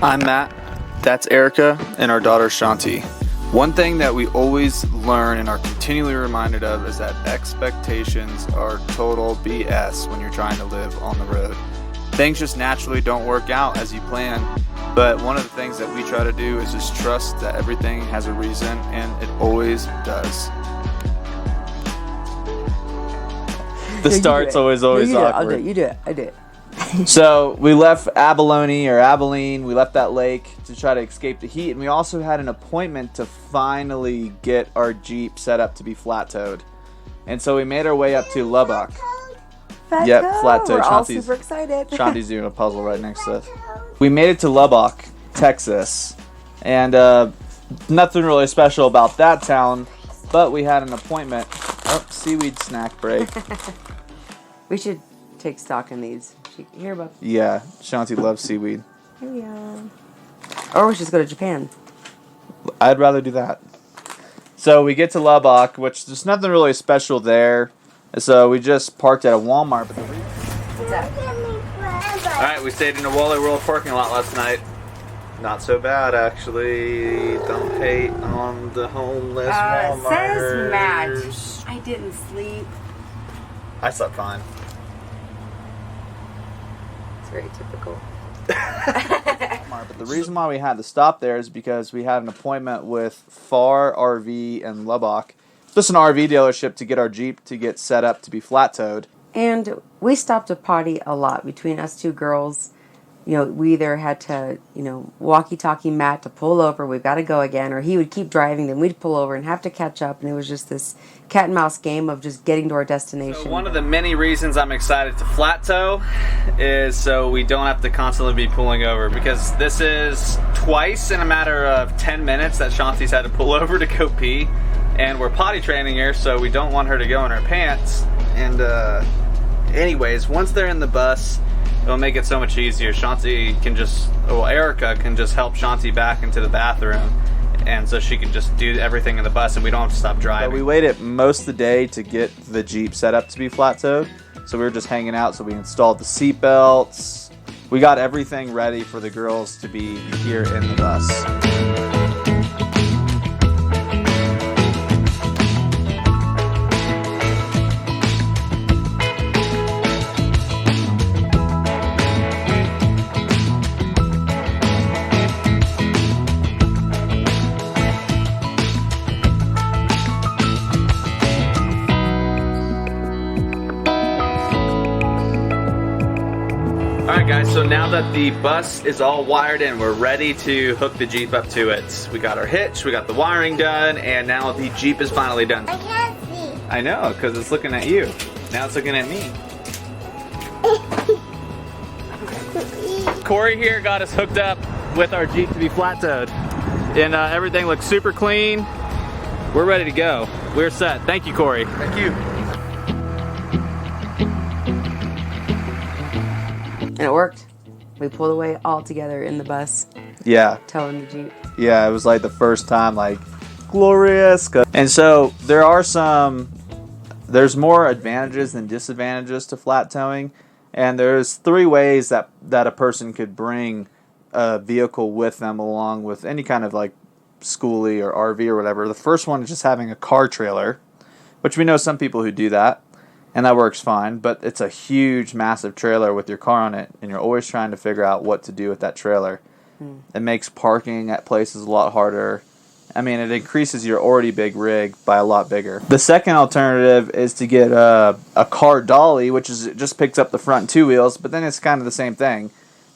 I'm Matt, that's Erica, and our daughter Shanti. One thing that we always learn and are continually reminded of is that expectations are total BS when you're trying to live on the road. Things just naturally don't work out as you plan, but one of the things that we try to do is just trust that everything has a reason, and it always does. The start's always awkward. You do it. I do it. So we left Abilene, we left that lake to try to escape the heat, and we also had an appointment to finally get our Jeep set up to be flat-towed. And so we made our way up to Lubbock. Flat-towed. We're all super excited. Shanti's doing a puzzle right next to us. We made it to Lubbock, Texas, and nothing really special about that town, but we had an appointment. Oh, seaweed snack break. We should take stock in these. Hear about? Yeah, Shanti loves seaweed. Yeah. Or we should just go to Japan. I'd rather do that. So we get to Lubbock, which there's nothing really special there. So we just parked at a Walmart. What's that? Alright, we stayed in a Wally World parking lot last night. Not so bad, actually. Don't hate on the homeless Walmarters. Says Matt. I didn't sleep. I slept fine. It's very typical. But the reason why we had to stop there is because we had an appointment with Pharr RV in Lubbock. Just an RV dealership to get our Jeep to get set up to be flat-towed. And we stopped to potty a lot between us two girls. You know, we either had to, walkie-talkie Matt to pull over, we've got to go again, or he would keep driving, then we'd pull over and have to catch up, and it was just this cat and mouse game of just getting to our destination. So one of the many reasons I'm excited to flat tow is so we don't have to constantly be pulling over, because this is twice in a matter of 10 minutes that Shanti's had to pull over to go pee, and we're potty training her, so we don't want her to go in her pants. And anyways, once they're in the bus, it'll make it so much easier. Erica can just help Shanti back into the bathroom, and so she can just do everything in the bus, and we don't have to stop driving. But we waited most of the day to get the Jeep set up to be flat-towed, so we were just hanging out, so we installed the seat belts. We got everything ready for the girls to be here in the bus. Alright guys, so now that the bus is all wired in, we're ready to hook the Jeep up to it. We got our hitch, we got the wiring done, and now the Jeep is finally done. I can't see. I know, because it's looking at you. Now it's looking at me. Corey here got us hooked up with our Jeep to be flat-towed. And everything looks super clean. We're ready to go. We're set. Thank you, Corey. Thank you. And it worked. We pulled away all together in the bus. Yeah. Towing the Jeep. Yeah, it was like the first time, like, glorious. And so there's more advantages than disadvantages to flat towing. And there's 3 ways that a person could bring a vehicle with them along with any kind of like skoolie or RV or whatever. The first one is just having a car trailer, which we know some people who do that. And that works fine, but it's a huge, massive trailer with your car on it, and you're always trying to figure out what to do with that trailer. It makes parking at places a lot harder. I mean, it increases your already big rig by a lot bigger. The second alternative is to get a car dolly, which is it just picks up the front and 2 wheels, but then it's kind of the same thing.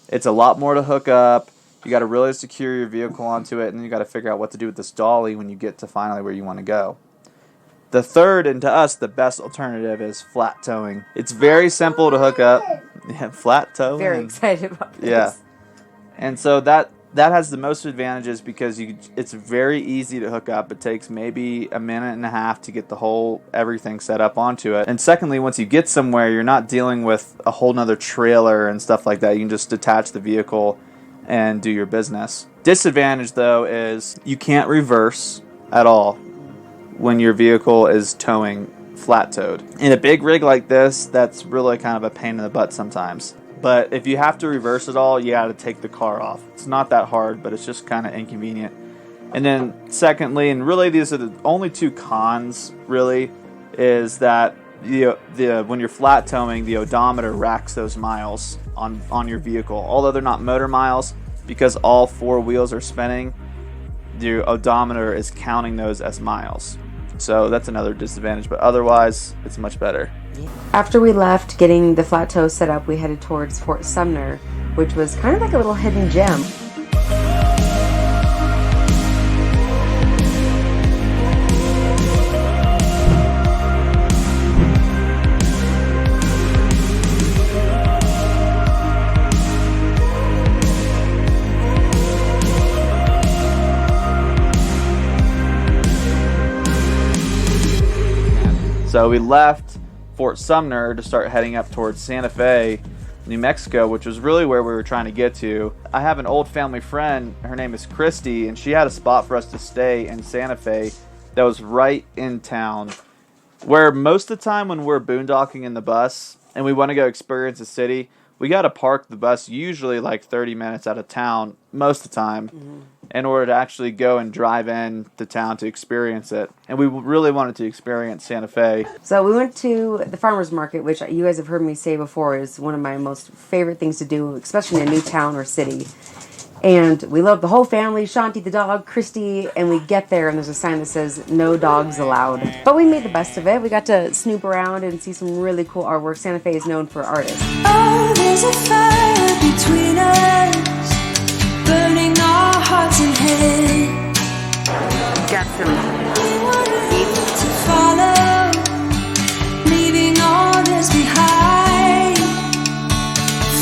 It's a lot more to hook up. You got to really secure your vehicle onto it, and then you got to figure out what to do with this dolly when you get to finally where you want to go. The third, and to us, the best alternative is flat towing. It's very simple to hook up. Yeah, flat towing. Very excited about this. Yeah. And so that has the most advantages because it's very easy to hook up. It takes maybe a minute and a half to get everything set up onto it. And secondly, once you get somewhere, you're not dealing with a whole nother trailer and stuff like that. You can just detach the vehicle and do your business. Disadvantage, though, is you can't reverse at all when your vehicle is towing flat-towed. In a big rig like this, that's really kind of a pain in the butt sometimes. But if you have to reverse it all, you got to take the car off. It's not that hard, but it's just kind of inconvenient. And then secondly, and really these are the only two cons, really, is that when you're flat towing, the odometer racks those miles on your vehicle. Although they're not motor miles, because all four wheels are spinning, the odometer is counting those as miles. So that's another disadvantage, but otherwise it's much better. After we left getting the flat tow set up, we headed towards Fort Sumner, which was kind of like a little hidden gem. So we left Fort Sumner to start heading up towards Santa Fe, New Mexico, which was really where we were trying to get to. I have an old family friend, her name is Christy, and she had a spot for us to stay in Santa Fe that was right in town, where most of the time when we're boondocking in the bus and we want to go experience a city, we got to park the bus usually like 30 minutes out of town most of the time in order to actually go and drive in to town to experience it. And we really wanted to experience Santa Fe. So we went to the farmer's market, which you guys have heard me say before is one of my most favorite things to do, especially in a new town or city. And we love the whole family, Shanti the dog, Christy, and we get there and there's a sign that says no dogs allowed. But we made the best of it. We got to snoop around and see some really cool artwork. Santa Fe is known for artists. Oh, there's a fire between us, burning our hearts and heads. Got some We want to follow, leaving all this behind.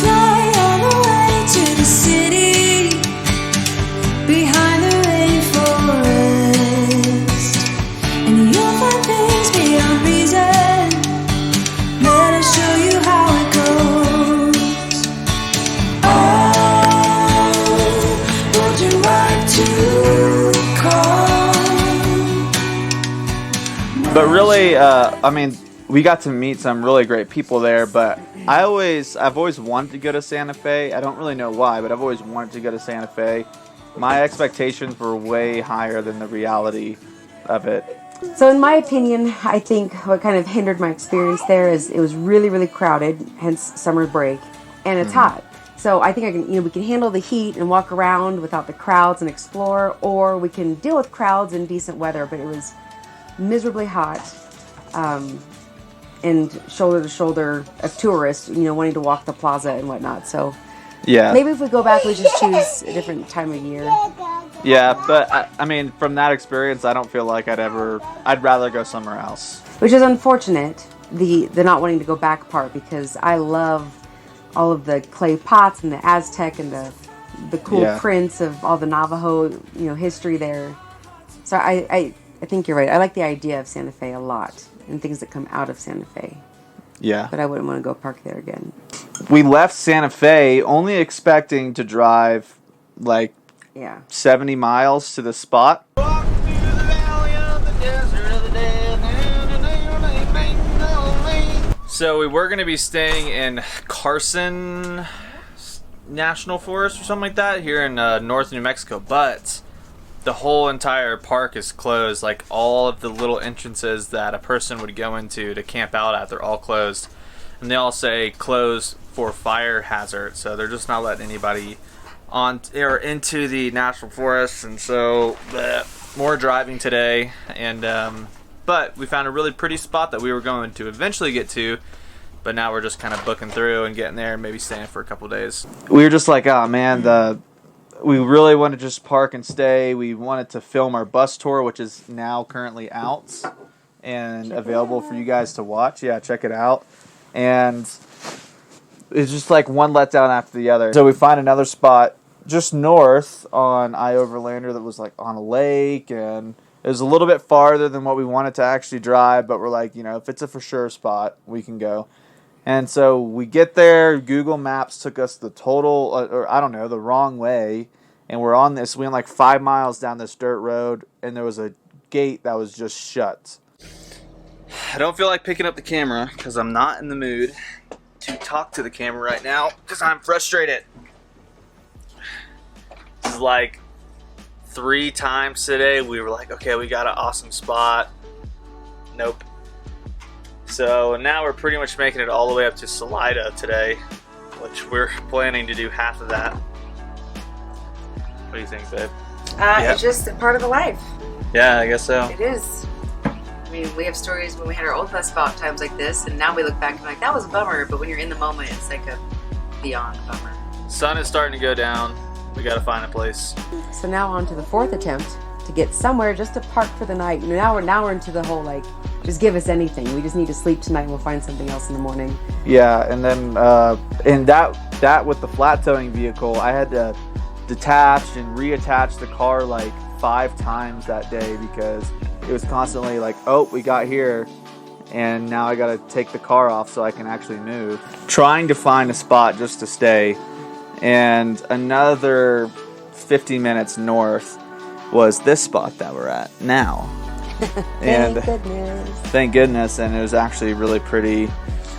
Fly all the way to the city. Behind the rainforest, and you'll find things beyond reason. Let us show you how it goes. Oh, would you like to come? But really, I mean, we got to meet some really great people there, but I've always wanted to go to Santa Fe. I don't really know why, but I've always wanted to go to Santa Fe. My expectations were way higher than the reality of it. So in my opinion, I think what kind of hindered my experience there is it was really, really crowded, hence summer break, and it's hot. So I think we can handle the heat and walk around without the crowds and explore, or we can deal with crowds in decent weather, but it was miserably hot, and shoulder to shoulder of tourists, wanting to walk the plaza and whatnot. So Yeah. maybe if we go back, we just choose a different time of year. Yeah, but I mean, from that experience, I don't feel like I'd rather go somewhere else. Which is unfortunate, the not wanting to go back part, because I love all of the clay pots and the Aztec and the cool prints of all the Navajo, history there. So I think you're right. I like the idea of Santa Fe a lot and things that come out of Santa Fe. Yeah. But I wouldn't want to go park there again. We left Santa Fe only expecting to drive like 70 miles to the spot. So we were going to be staying in Carson National Forest or something like that here in north New Mexico, but the whole entire park is closed. Like all of the little entrances that a person would go into to camp out at, they're all closed. And they all say closed for fire hazard, so they're just not letting anybody on or into the national forest. And so more driving today, and but we found a really pretty spot that we were going to eventually get to, but now we're just kind of booking through and getting there and maybe staying for a couple days. We were just like, oh man, we really want to just park and stay. We wanted to film our bus tour, which is now currently out and available for you guys to watch. Yeah, check it out. And it's just like one letdown after the other. So we find another spot just north on I-Overlander that was like on a lake, and it was a little bit farther than what we wanted to actually drive, but we're like, if it's a for sure spot, we can go. And so we get there, Google Maps took us the the wrong way, and we went like 5 miles down this dirt road, and there was a gate that was just shut. I don't feel like picking up the camera because I'm not in the mood, to talk to the camera right now because I'm frustrated. This is like 3 times today we were like, okay, we got an awesome spot. Nope. So now we're pretty much making it all the way up to Salida today, which we're planning to do half of that. What do you think, babe? It's just a part of the life. Yeah, I guess so. It is. I mean, we have stories when we had our old bus about times like this, and now we look back and like, that was a bummer, but when you're in the moment, it's like a beyond bummer. Sun is starting to go down. We gotta find a place. So now on to the 4th attempt to get somewhere just to park for the night. Now we're into the whole like, just give us anything. We just need to sleep tonight and we'll find something else in the morning. Yeah, and then that with the flat towing vehicle, I had to detach and reattach the car like 5 times that day because it was constantly like, oh, we got here and now I gotta take the car off so I can actually move. Trying to find a spot just to stay, and another 50 minutes north was this spot that we're at now. Thank goodness, and it was actually really pretty.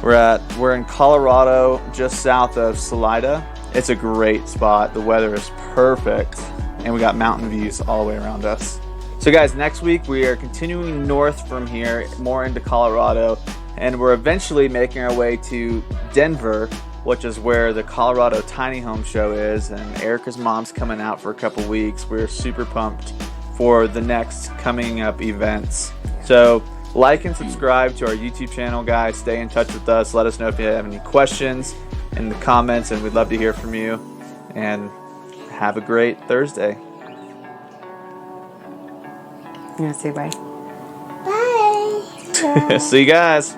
We're in Colorado, just south of Salida. It's a great spot. The weather is perfect, and we got mountain views all the way around us. So guys, next week we are continuing north from here, more into Colorado, and we're eventually making our way to Denver, which is where the Colorado Tiny Home Show is, and Erica's mom's coming out for a couple weeks. We're super pumped for the next coming up events. So like and subscribe to our YouTube channel, guys. Stay in touch with us. Let us know if you have any questions in the comments, and we'd love to hear from you. And have a great Thursday. You want to say bye? Bye. See you guys.